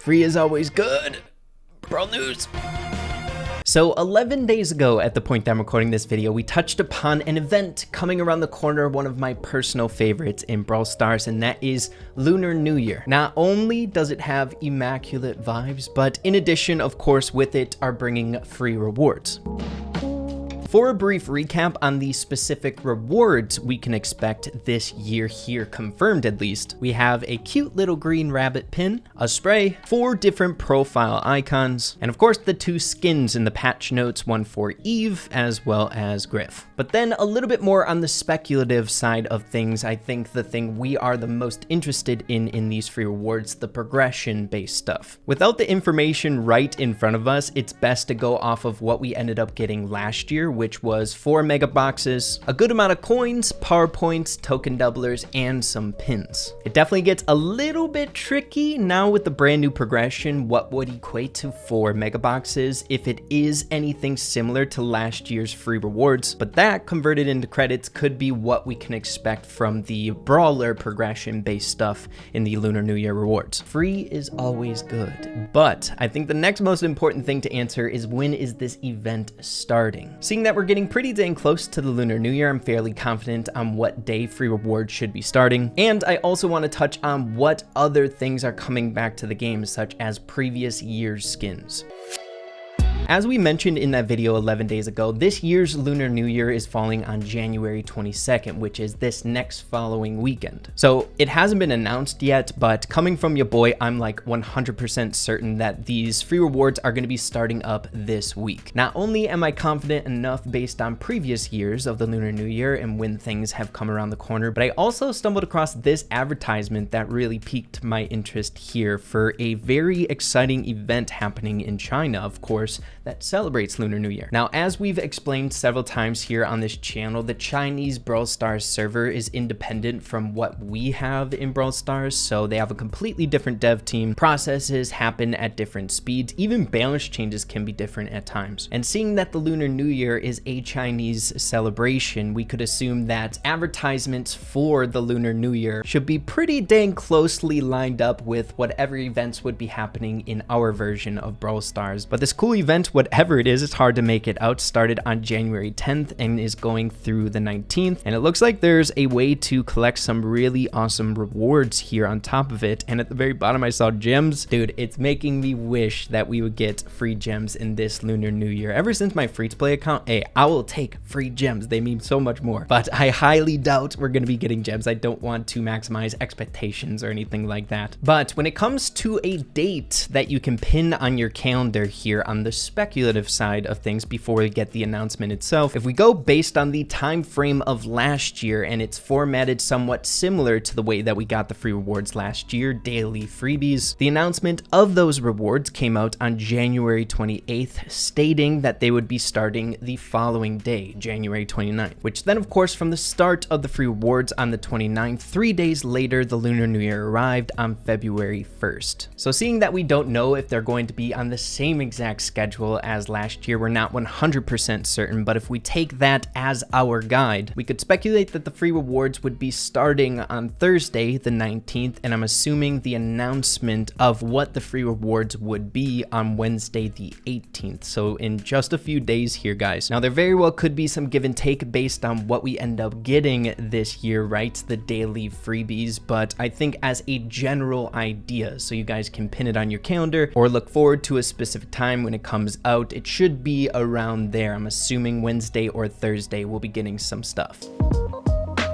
Free is always good. Brawl news. So 11 days ago at the point that I'm recording this video, we touched upon an event coming around the corner, one of my personal favorites in Brawl Stars, and that is Lunar New Year. Not only does it have immaculate vibes, but in addition, of course, with it are bringing free rewards. For a brief recap on the specific rewards we can expect this year here, confirmed at least, we have a cute little green rabbit pin, a spray, 4 different profile icons, and of course the 2 skins in the patch notes, one for Eve as well as Griff. But then a little bit more on the speculative side of things, I think the thing we are the most interested in these free rewards, the progression-based stuff. Without the information right in front of us, it's best to go off of what we ended up getting last year, which was 4 mega boxes, a good amount of coins, power points, token doublers, and some pins. It definitely gets a little bit tricky now with the brand new progression. What would equate to 4 mega boxes if it is anything similar to last year's free rewards? But that converted into credits could be what we can expect from the brawler progression based stuff in the Lunar New Year rewards. Free is always good, but I think the next most important thing to answer is, when is this event starting? Seeing that we're getting pretty dang close to the Lunar New Year, I'm fairly confident on what day free rewards should be starting. And I also want to touch on what other things are coming back to the game, such as previous year's skins. As we mentioned in that video 11 days ago, this year's Lunar New Year is falling on January 22nd, which is this next following weekend. So it hasn't been announced yet, but coming from your boy, I'm like 100% certain that these free rewards are going to be starting up this week. Not only am I confident enough based on previous years of the Lunar New Year and when things have come around the corner, but I also stumbled across this advertisement that really piqued my interest here for a very exciting event happening in China, of course, that celebrates Lunar New Year. Now, as we've explained several times here on this channel, the Chinese Brawl Stars server is independent from what we have in Brawl Stars, so they have a completely different dev team. Processes happen at different speeds, even balance changes can be different at times. And seeing that the Lunar New Year is a Chinese celebration, we could assume that advertisements for the Lunar New Year should be pretty dang closely lined up with whatever events would be happening in our version of Brawl Stars. But this cool event, whatever it is, it's hard to make it out, started on January 10th and is going through the 19th, and it looks like there's a way to collect some really awesome rewards here on top of it. And at the very bottom I saw gems. Dude, it's making me wish that we would get free gems in this Lunar New Year. Ever since my free-to-play account, hey, I will take free gems, they mean so much more, but I highly doubt we're going to be getting gems. I don't want to maximize expectations or anything like that. But when it comes to a date that you can pin on your calendar here on the speculative side of things before we get the announcement itself, if we go based on the time frame of last year, and it's formatted somewhat similar to the way that we got the free rewards last year, daily freebies, the announcement of those rewards came out on January 28th, stating that they would be starting the following day, January 29th, which then of course from the start of the free rewards on the 29th, 3 days later, the Lunar New Year arrived on February 1st. So seeing that we don't know if they're going to be on the same exact schedule as last year, we're not 100% certain, but if we take that as our guide, we could speculate that the free rewards would be starting on Thursday the 19th, and I'm assuming the announcement of what the free rewards would be on Wednesday the 18th, so in just a few days here, guys. Now, there very well could be some give and take based on what we end up getting this year, right? The daily freebies, but I think as a general idea, so you guys can pin it on your calendar or look forward to a specific time when it comes out, it should be around there. I'm assuming Wednesday or Thursday we'll be getting some stuff.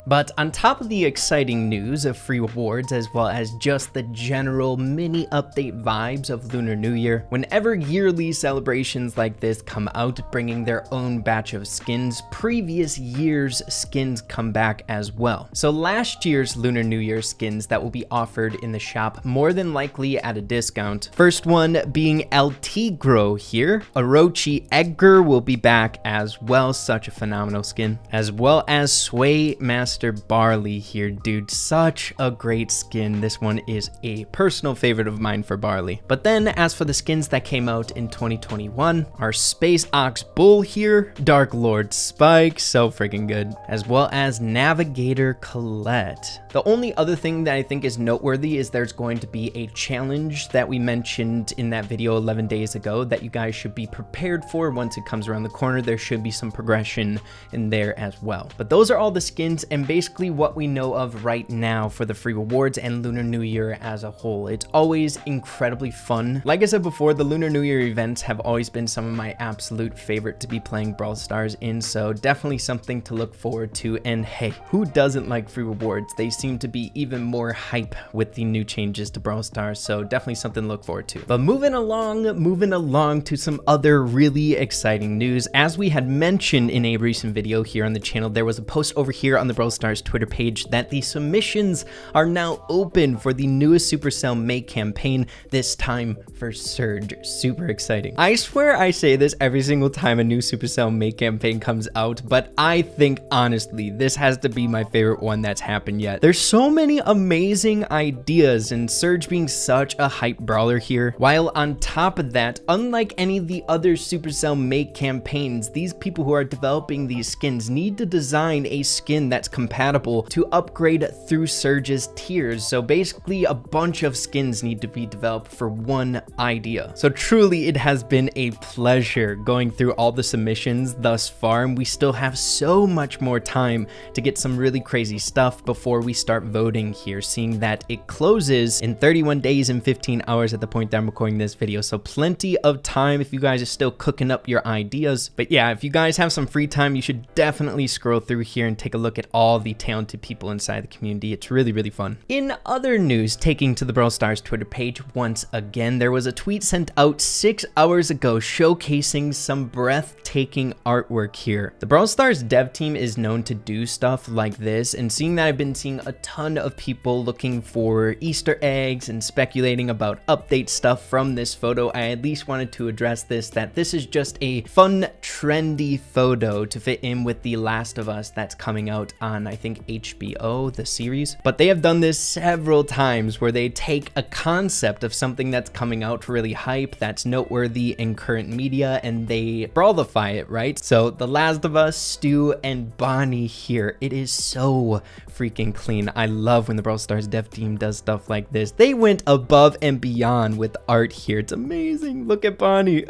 But on top of the exciting news of free rewards, as well as just the general mini update vibes of Lunar New Year, whenever yearly celebrations like this come out bringing their own batch of skins, previous year's skins come back as well. So last year's Lunar New Year skins that will be offered in the shop, more than likely at a discount. First one being El Tigro here. Orochi Edgar will be back as well, such a phenomenal skin, as well as Sway Master Mr. Barley here, dude. Such a great skin. This one is a personal favorite of mine for Barley. But then as for the skins that came out in 2021, our Space Ox Bull here, Dark Lord Spike, so freaking good, as well as Navigator Colette. The only other thing that I think is noteworthy is there's going to be a challenge that we mentioned in that video 11 days ago that you guys should be prepared for once it comes around the corner. There should be some progression in there as well. But those are all the skins and basically what we know of right now for the free rewards and Lunar New Year as a whole. It's always incredibly fun. Like I said before, the Lunar New Year events have always been some of my absolute favorite to be playing Brawl Stars in, so definitely something to look forward to. And hey, who doesn't like free rewards? They seem to be even more hype with the new changes to Brawl Stars, so definitely something to look forward to. But moving along to some other really exciting news. As we had mentioned in a recent video here on the channel, there was a post over here on the Brawl Stars Twitter page that the submissions are now open for the newest Supercell May campaign, this time for Surge. Super exciting. I swear I say this every single time a new Supercell May campaign comes out, but I think honestly this has to be my favorite one that's happened yet. There's so many amazing ideas, and Surge being such a hype brawler here, while on top of that, unlike any of the other Supercell May campaigns, these people who are developing these skins need to design a skin that's compatible to upgrade through Surge's tiers. So basically a bunch of skins need to be developed for one idea. So truly it has been a pleasure going through all the submissions thus far, and we still have so much more time to get some really crazy stuff before we start voting here, seeing that it closes in 31 days and 15 hours at the point that I'm recording this video. So plenty of time if you guys are still cooking up your ideas. But yeah, if you guys have some free time, you should definitely scroll through here and take a look at all the talented people inside the community. It's really, really fun. In other news, taking to the Brawl Stars Twitter page once again, there was a tweet sent out 6 hours ago showcasing some breathtaking artwork here. The Brawl Stars dev team is known to do stuff like this, and seeing that I've been seeing a ton of people looking for Easter eggs and speculating about update stuff from this photo, I at least wanted to address this, that this is just a fun, trendy photo to fit in with The Last of Us that's coming out on, I think, HBO, the series. But they have done this several times where they take a concept of something that's coming out really hype, that's noteworthy in current media, and they brawlify it, right? So The Last of Us, Stu, and Bonnie here, it is so freaking clean. I love when the Brawl Stars dev team does stuff like this. They went above and beyond with art here. It's amazing. Look at Bonnie.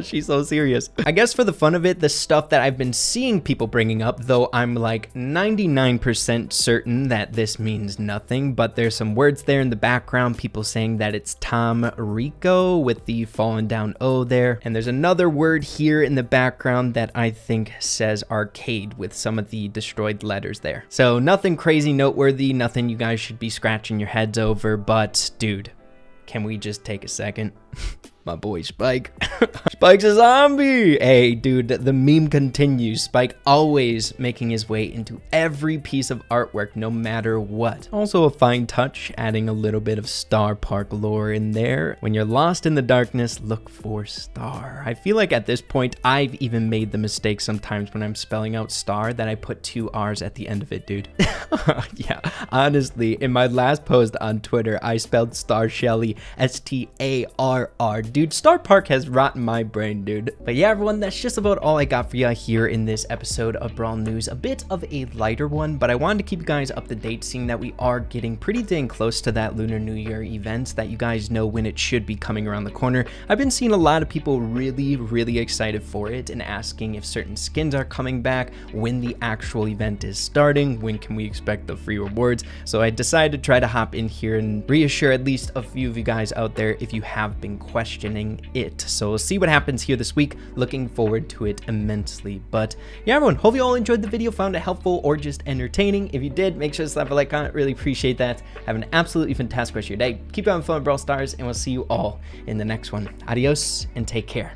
She's so serious. I guess for the fun of it, the stuff that I've been seeing people bringing up, though I'm like 99% certain that this means nothing, but there's some words there in the background, people saying that it's Tom Rico with the fallen down O there. And there's another word here in the background that I think says arcade with some of the destroyed letters there. So nothing crazy noteworthy, nothing you guys should be scratching your heads over, but dude, can we just take a second? My boy Spike. Spike's a zombie. Hey, dude, the meme continues. Spike always making his way into every piece of artwork, no matter what. Also a fine touch, adding a little bit of Star Park lore in there. When you're lost in the darkness, look for Star. I feel like at this point, I've even made the mistake sometimes when I'm spelling out Star that I put 2 R's at the end of it, dude. Yeah, honestly, in my last post on Twitter, I spelled Star Shelly S-T-A-R-R. Dude, Star Park has rotten my brain, dude. But yeah, everyone, that's just about all I got for you here in this episode of Brawl News. A bit of a lighter one, but I wanted to keep you guys up to date, seeing that we are getting pretty dang close to that Lunar New Year event that you guys know when it should be coming around the corner. I've been seeing a lot of people really excited for it and asking if certain skins are coming back, when the actual event is starting, when can we expect the free rewards. So I decided to try to hop in here and reassure at least a few of you guys out there if you have been questioning it. So we'll see what happens here this week. Looking forward to it immensely. But yeah, everyone, hope you all enjoyed the video, found it helpful or just entertaining. If you did, make sure to slap a like on it. Really appreciate that. Have an absolutely fantastic rest of your day. Keep having fun with Brawl Stars, and we'll see you all in the next one. Adios and take care.